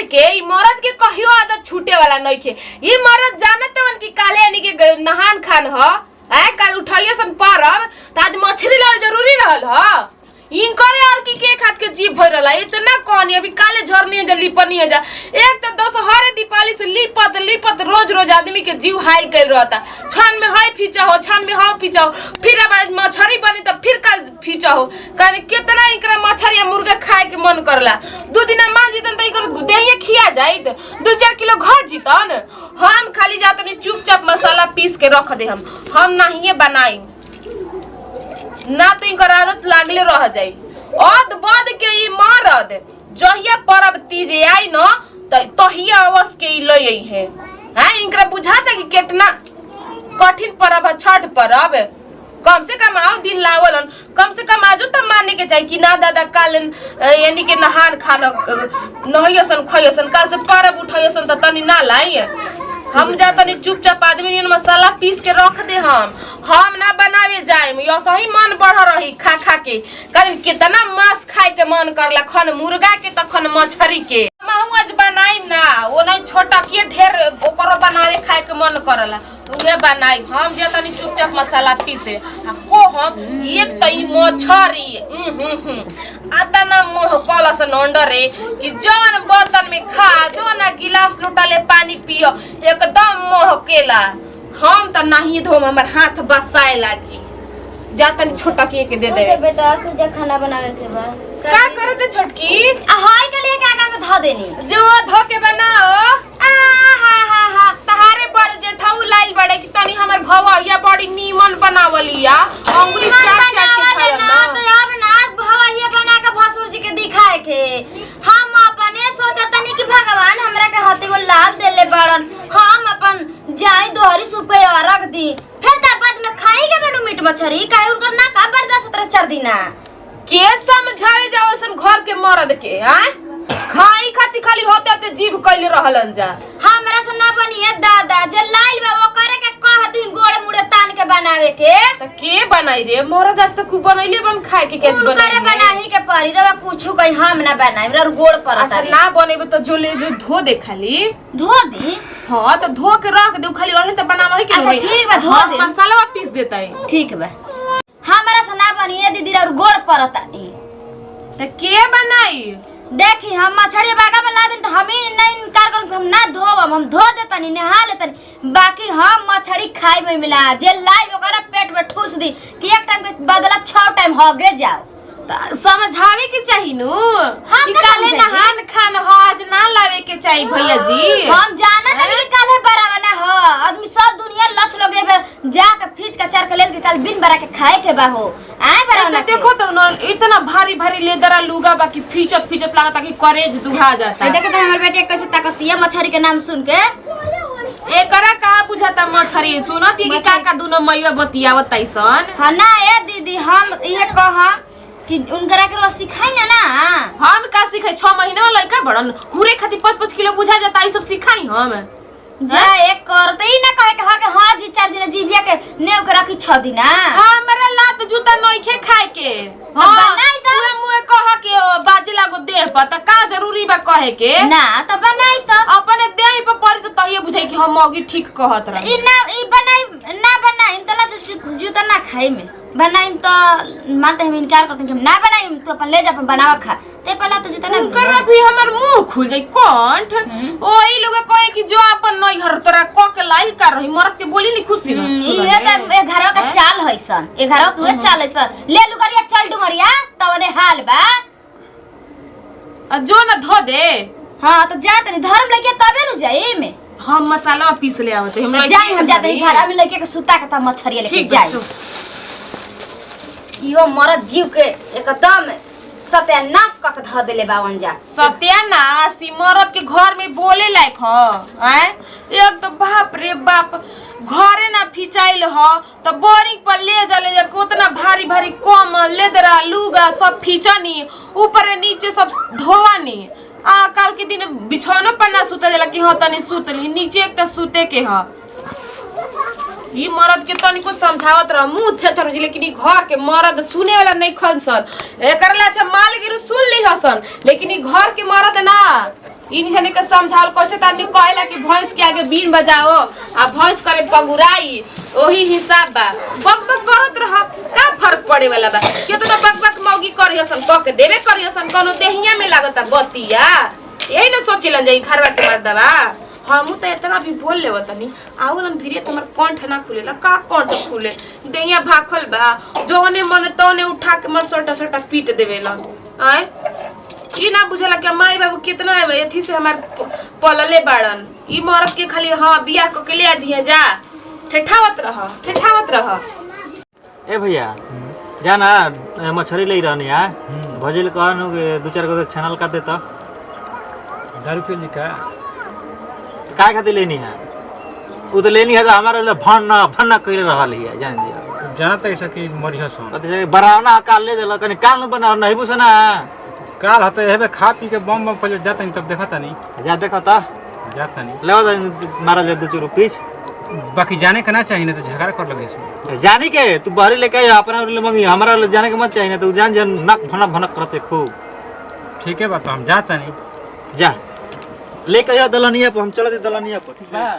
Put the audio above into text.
मर्द के ई मर्द के कहियो आदत छूटे वाला नहीं के। ई मर्द जानत हवन कि काले यानी के नहान खान ह कल उठाइए सन परब त आज मछली लाल जरूरी रहल ह। इनकरे और की के खात के जीव भर रहा इतना कौन अभी काले झरनी जा लिपनी जा एक तो दस हरे दीपावली से लिपत लिपत रोज रोज आदमी के जीव हाई कर रहता। छान में हाई फीचा हो छान में हाउ फीचा हो फिर अब मछली बनी तो फिर कल फीचा हो कहने कितना इनकरा मछली या मुर्गा खाए के मन करला। 2 दिन मान जीतन तो इनकर देहिए खिया जाइत 2-4 किलो घर जीतन। हम खाली जातनी चुपचाप मसाला पीस के रख दे हम नहीं बनाई ना तो इनकर आदत लागले रह जाई। अद बद के ई मरद जहिया परब तीज आई न तहिया अवस के ई लई है। हां इनकरा बुझाता कि कितना कठिन परब है छठ परब। कम से कम आओ दिन लावलन कम से कम आजो त माने के चाहिए कि ना दादा काल यानी के नहान खाना नहियसन खइयसन काल से परब उठइयसन त तनी ना लाई। हम जातनी चुपचाप आदमी ने मसाला पीस के रख दे हम ना बनावे जाए यो सही मन बढ़ रही खा खा के कहीं कितना मांस खाए के मन करला खन मुर्गा के त खन मछरी के आज बनाई ना वो नहीं छोटा के ढेर ओकरो बनावे खाए के मन करला उहे बनाई। हम जातनी चुपचाप मसाला पीसे को हम एक त ई मछरी आता ना मोह कलस नंडरे कि जवन बर्तन में खा जो ना गिलास लोटाले पानी पियो एकदम मोह केला। हम त नहीं धोम हमर हाथ बसाए लागी जातनी छोटा के दे दे बेटा सुजा खाना बनावे के बा का करते छोटकी हाय के लिए क्या काम ध देनी जो धो के बनाओ हा तहारे बड़ जेठाऊ लाइल बड़े कि तनी हमर भवैया बड़ी नीमन बनावलिया अंगुली चाट चाट के खाला ना तो अब ना भवैया बना के भसुर जी के दिखाए के हम अपने सोचतनी कि भगवान हमरा के हाथे को लाल देले बड़न हम अपन जाई दोहरी सूप के रख दी फिर त बाद में खाई के बेनु मीट मछरी काहे उनकर ना का बर्दाश्त 17 दिना के समझावे जाओ सन घर के मर्द के हैं खाई खाती खाली होते होते जीभ कइले रहलन जा। हमरा से ना बनिए दादा जे लाइल बा वो करे के कह दी गोड़ मुड़े तान के बनावे के त के बनाई रे मर्द आज तक बनैले बन खाए के कैसे बनाई करे बनाही के परी रे कुछु कहि हम ना बनाई रे गोड़ पर अच्छा ना बनेबे तो जो ले जो धो दे खाली धो दी हां तो धो के रख दे खाली ओहन त बनावही के अच्छा ठीक बा धो दे मसाला पीस देता है ठीक बा। हमरा से ना बनिए दीदी रे गोड़ परता त के बनाई देखी हम मछली बागा में ला दिन तो हम ही नहीं इनकार कर हम ना धोब हम धो देतनी नहा लेतनी बाकी हम मछली खाई में मिला जे लाई ओकरा पेट में ठूस दी कि एक टाइम के बदला 6 टाइम होगे जाओ समझावे के चाहिए नु कि काले नहान खान हो आज ना लावे के चाहिए भैया जी। हम जाना तभी कि काले बरावना हो आदमी सब दुनिया लच लोगे जाके फीच का चार के लेल के कल बिन बरा के खाए के बा हो आए बरावना देखो तो न इतना भारी भारी लेदरा लुगा बाकी फीचत फीचत लागता कि करेज दुहा जाता है। देखो तो हमर बेटे कैसे ताकतिया मछली के नाम सुन के एकरा का बुझाता मछरी सुनत कि काका दुनो मैया बतियावत तैसन। हां ना ए दीदी हम ये कह कि उनकरा के सिखाई ना हम का सिखाई 6 महीना में लइका बड़न हुरे खाती 5-5 किलो बुझा जाता ई सब सिखाई हम जा एक करते ही ना कहे के हां जी 4 दिन जीविया के नेव के रखी 6 दिन हमरा लात जूता नइखे खाए के हां बनाई त मुए कह के बाजी लागो देह पर त का जरूरी बा कहे के ना त बनाई त अपने देह पर पड़ी त तहिए बुझाई कि हम मौगी ठीक कहत रह ई बनाई ना बनाई तला जूता ना खाई में बनाई तो मानते हम इनकार करते कि हम ना बनाई तू अपन ले जा अपन बनावा खा ते पहला तो जूता ना कर भी हमर मुंह खुल जाई कंठ ओई लोग कहे कि जो अपन नई घर तोरा क के लाई कर रही मरद के बोली नहीं खुशी न ये त ए घरवा का चाल हइसन ए घरवा के चाल हइसन ले लुगरिया चल डुमरिया तवने हाल बा जो न धो दे। हां तो जा तनी धर्म लगे तबे नु जाई में हम मसाला पीस ले आवत हम जाई हम जाते घर में लगे के सुता के त मछरिया लेके जाई इहो मरद जीव के एकदम सत्यानाश क के ध देले बावन जा सत्यानाश ई मरद के घर में बोले लायक ह हैं एक तो बाप रे बाप घरे ना फिचाइल ह त बोरिंग पर ले जले जा कोतना भारी भारी कम लेदरा लुगा सब फिचनी ऊपर नीचे सब धोवानी कल के दिन बिछौनो पर ना सुता जाला कि हां तनी सुतली नीचे एक त सुते के ह ई मर्द के तनी को समझावत रह मुंह थे थर लेकिन ई घर के मर्द सुने वाला नहीं खनसन एकरला अच्छा माल गिरु सुन ली हसन लेकिन ई घर के मर्द ना इन जने के समझाल कैसे त आदमी कहेला कि भैंस के आगे बीन बजाओ आ भैंस करे पगुराई ओही हिसाब बा। बक बक करत रह का फर्क पड़े वाला बा। के तो बक बक मौगी करियसन क के देबे करियसन कोनो देहिया में लागता बतिया। यही न सोचिलन जे घरवा के मर्दवा हमू तो इतना भी बोल लेव तनी आउलन फिर तुम्हार कंठ ना खुलेला का कंठ खुले देहिया भाखल बा जोने मन तोने उठा के मर सोटा सोटा पीट देवेला। आय ई ना बुझला कि माई बाबू कितना एथी से हमार पलले बाड़न। ई मरद के खाली हां बियाह क के ले दिए जा ठेठावत रह। ए भैया जाना मछली ले रहनी है भजिल कहनु के 2-4 गो चैनल का देता 10 रुपये लिखा काय खातिर लेनी है उ तो लेनी है तो हमारे लिए भन्ना कइले रहल है जान दिया जाना त ऐसा कि मरिया सो अते बरावना काल ले देला कनी काल न बना नहीं बुझना काल हते हेबे खा पी के बम पहिले जाता नहीं तब देखता नहीं जा देखता जाता नहीं ले मारा ले 2 रुपया बाकी जाने का ना चाहिए ना तो झगड़ा कर लगे इसमें जाने के तू बहरी लेके अपना ले मंगी हमारा ले जाने के मत चाहिए तू जान जान नक भनक करते खूब। ठीक है बात हम जाता नहीं जा लेके आ दलनिया पर हम चलते दलनिया पर ठीक है।